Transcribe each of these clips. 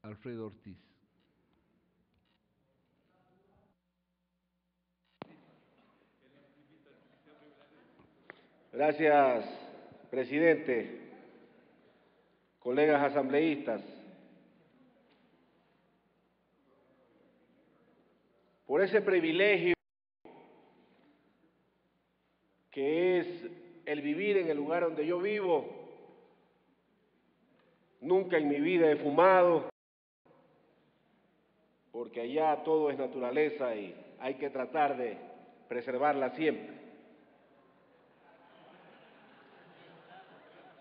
Alfredo Ortiz. Gracias, presidente, colegas asambleístas. Por ese privilegio que es el vivir en el lugar donde yo vivo, nunca en mi vida he fumado, porque allá todo es naturaleza y hay que tratar de preservarla siempre.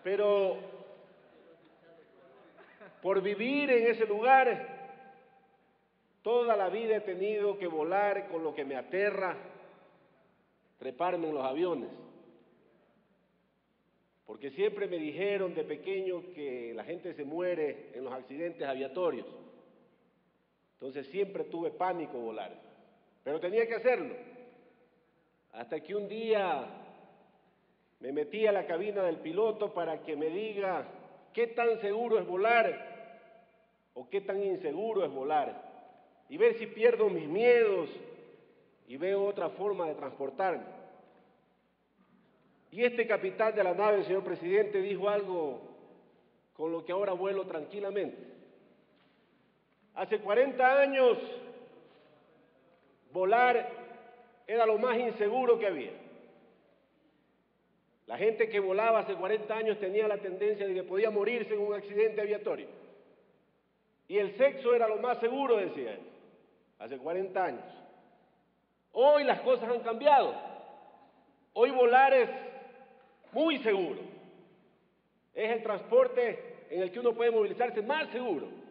Pero por vivir en ese lugar, toda la vida he tenido que volar con lo que me aterra, treparme en los aviones. Porque siempre me dijeron de pequeño que la gente se muere en los accidentes aviatorios. Entonces siempre tuve pánico volar, pero tenía que hacerlo. Hasta que un día me metí a la cabina del piloto para que me diga qué tan seguro es volar o qué tan inseguro es volar, y ver si pierdo mis miedos y veo otra forma de transportarme. Y este capitán de la nave, el señor presidente, dijo algo con lo que ahora vuelo tranquilamente. Hace 40 años, volar era lo más inseguro que había. La gente que volaba hace 40 años tenía la tendencia de que podía morirse en un accidente aviatorio. Y el sexo era lo más seguro, decía él, hace 40 años. Hoy las cosas han cambiado. Hoy volar es muy seguro. Es el transporte en el que uno puede movilizarse más seguro.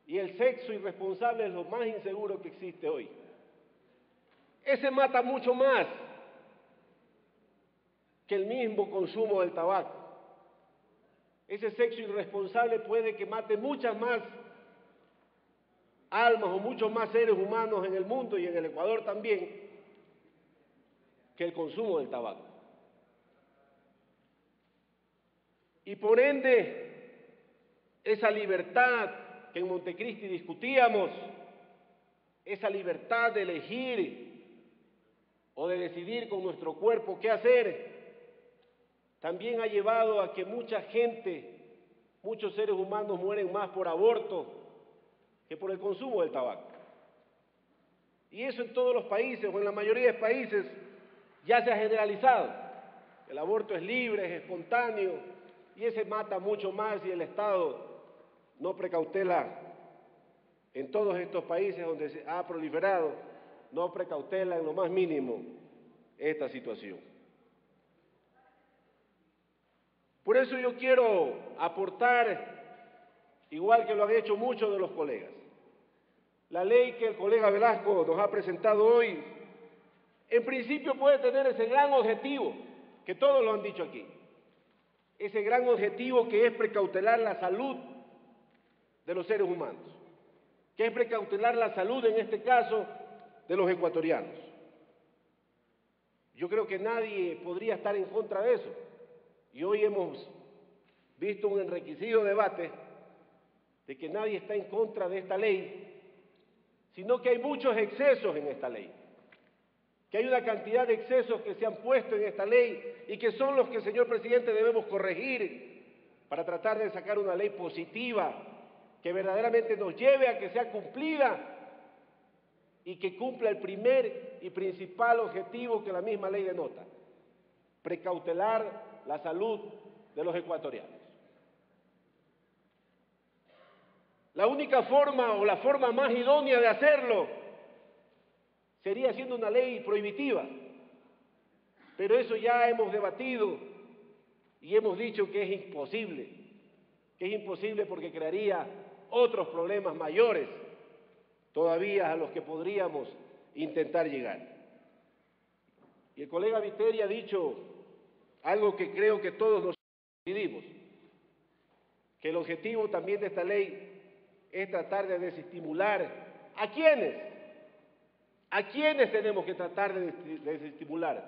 Y el sexo irresponsable es lo más inseguro que existe hoy. Ese mata mucho más que el mismo consumo del tabaco. Ese sexo irresponsable puede que mate muchas más almas o muchos más seres humanos en el mundo y en el Ecuador también que el consumo del tabaco. Y por ende, esa libertad que en Montecristi discutíamos, esa libertad de elegir o de decidir con nuestro cuerpo qué hacer, también ha llevado a que mucha gente, muchos seres humanos mueren más por aborto que por el consumo del tabaco. Y eso en todos los países, o en la mayoría de países, ya se ha generalizado. El aborto es libre, es espontáneo, y ese mata mucho más y el Estado no precautela. En todos estos países donde se ha proliferado, no precautela en lo más mínimo esta situación. Por eso yo quiero aportar, igual que lo han hecho muchos de los colegas, la ley que el colega Velasco nos ha presentado hoy, en principio puede tener ese gran objetivo, que todos lo han dicho aquí, ese gran objetivo que es precautelar la salud de los seres humanos, que es precautelar la salud, en este caso, de los ecuatorianos. Yo creo que nadie podría estar en contra de eso. Y hoy hemos visto un enriquecido debate de que nadie está en contra de esta ley, sino que hay muchos excesos en esta ley, que hay una cantidad de excesos que se han puesto en esta ley y que son los que, señor presidente, debemos corregir para tratar de sacar una ley positiva que verdaderamente nos lleve a que sea cumplida y que cumpla el primer y principal objetivo que la misma ley denota: precautelar la salud de los ecuatorianos. La única forma o la forma más idónea de hacerlo sería haciendo una ley prohibitiva, pero eso ya hemos debatido y hemos dicho que es imposible porque crearía otros problemas mayores todavía a los que podríamos intentar llegar. Y el colega Viteri ha dicho algo que creo que todos nos coincidimos, que el objetivo también de esta ley es tratar de desestimular. ¿A quiénes? ¿A quiénes tenemos que tratar de desestimular?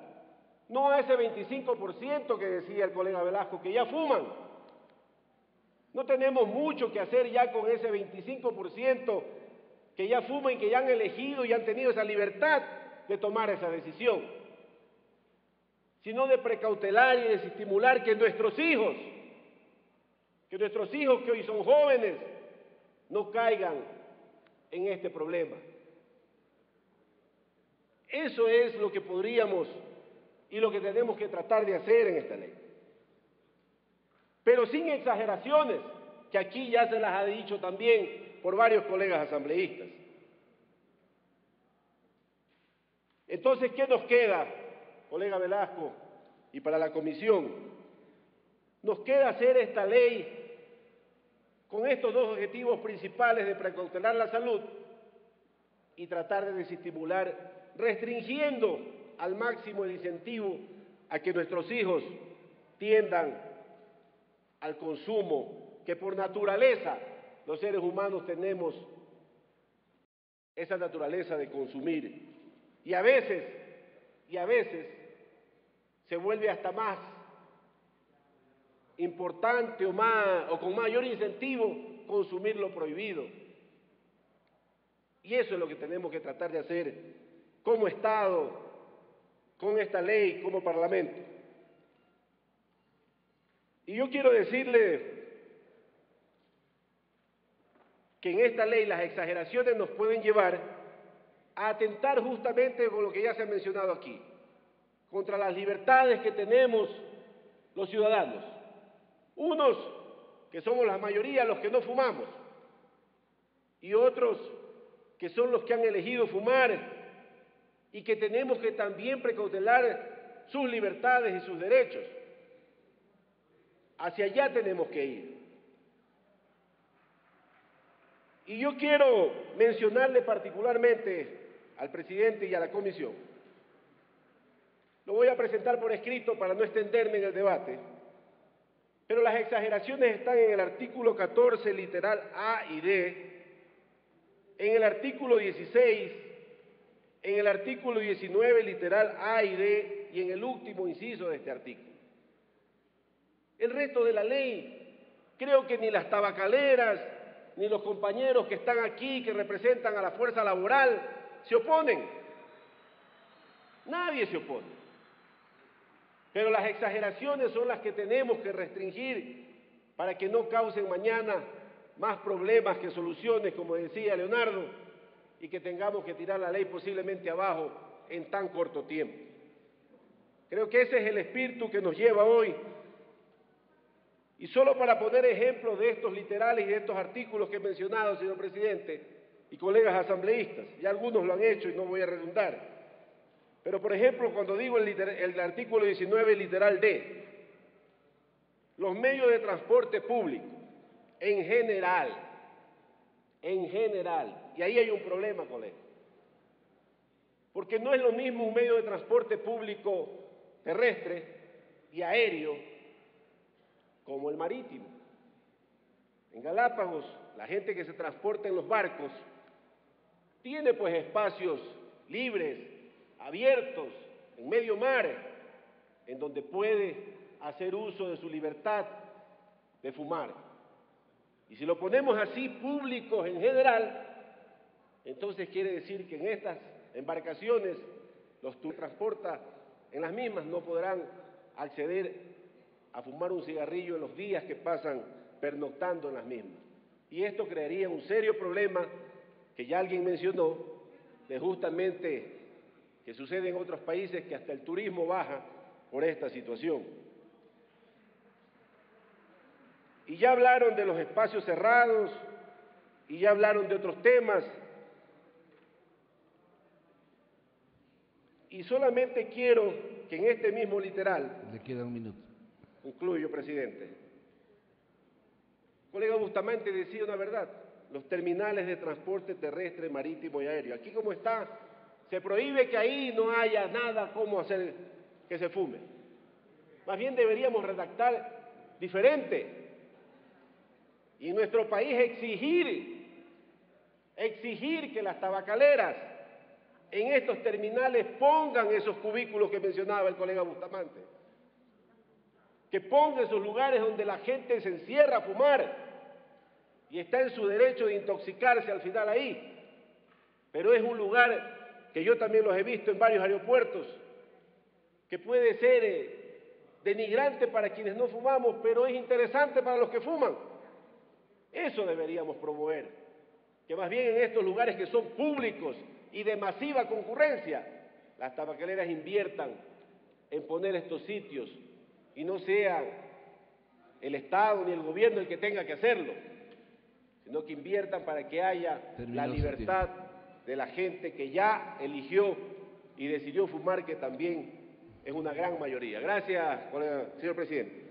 No a ese 25% que decía el colega Velasco que ya fuman. No tenemos mucho que hacer ya con ese 25% que ya fuman y que ya han elegido y han tenido esa libertad de tomar esa decisión, sino de precautelar y de estimular que nuestros hijos que hoy son jóvenes, no caigan en este problema. Eso es lo que podríamos y lo que tenemos que tratar de hacer en esta ley. Pero sin exageraciones, que aquí ya se las ha dicho también por varios colegas asambleístas. Entonces, ¿qué nos queda, colega Velasco, y para la comisión? Nos queda hacer esta ley con estos dos objetivos principales de precautelar la salud y tratar de desestimular, restringiendo al máximo el incentivo a que nuestros hijos tiendan al consumo, que por naturaleza los seres humanos tenemos esa naturaleza de consumir. Y a veces se vuelve hasta más importante o con mayor incentivo consumir lo prohibido. Y eso es lo que tenemos que tratar de hacer como Estado, con esta ley, como Parlamento. Y yo quiero decirle que en esta ley las exageraciones nos pueden llevar a atentar justamente con lo que ya se ha mencionado aquí, contra las libertades que tenemos los ciudadanos. Unos que somos la mayoría los que no fumamos y otros que son los que han elegido fumar y que tenemos que también precautelar sus libertades y sus derechos. Hacia allá tenemos que ir. Y yo quiero mencionarle particularmente al presidente y a la comisión. Lo voy a presentar por escrito para no extenderme en el debate, pero las exageraciones están en el artículo 14, literal A y D, en el artículo 16, en el artículo 19, literal A y D, y en el último inciso de este artículo. El resto de la ley, creo que ni las tabacaleras, ni los compañeros que están aquí, que representan a la fuerza laboral, se oponen. Nadie se opone. Pero las exageraciones son las que tenemos que restringir para que no causen mañana más problemas que soluciones, como decía Leonardo, y que tengamos que tirar la ley posiblemente abajo en tan corto tiempo. Creo que ese es el espíritu que nos lleva hoy. Y solo para poner ejemplos de estos literales y de estos artículos que he mencionado, señor presidente, y colegas asambleístas, ya algunos lo han hecho y no voy a redundar. Pero, por ejemplo, cuando digo el artículo 19, literal D, los medios de transporte público, en general, y ahí hay un problema, colega, porque no es lo mismo un medio de transporte público terrestre y aéreo como el marítimo. En Galápagos, la gente que se transporta en los barcos tiene pues espacios libres, abiertos, en medio mar, en donde puede hacer uso de su libertad de fumar. Y si lo ponemos así, públicos en general, entonces quiere decir que en estas embarcaciones, los que transportan en las mismas no podrán acceder a fumar un cigarrillo en los días que pasan pernoctando en las mismas. Y esto crearía un serio problema que ya alguien mencionó, de justamente que sucede en otros países, que hasta el turismo baja por esta situación. Y ya hablaron de los espacios cerrados, y ya hablaron de otros temas, y solamente quiero que en este mismo literal... Le queda un minuto. Concluyo, presidente. Colega Bustamante decía una verdad, los terminales de transporte terrestre, marítimo y aéreo. Aquí como está, se prohíbe que ahí no haya nada como hacer que se fume. Más bien deberíamos redactar diferente. Y en nuestro país exigir que las tabacaleras en estos terminales pongan esos cubículos que mencionaba el colega Bustamante. Que ponga esos lugares donde la gente se encierra a fumar, y está en su derecho de intoxicarse al final ahí, pero es un lugar que yo también los he visto en varios aeropuertos, que puede ser denigrante para quienes no fumamos, pero es interesante para los que fuman. Eso deberíamos promover, que más bien en estos lugares que son públicos y de masiva concurrencia, las tabacaleras inviertan en poner estos sitios y no sea el Estado ni el gobierno el que tenga que hacerlo, sino que inviertan para que haya la libertad de la gente que ya eligió y decidió fumar, que también es una gran mayoría. Gracias, señor presidente.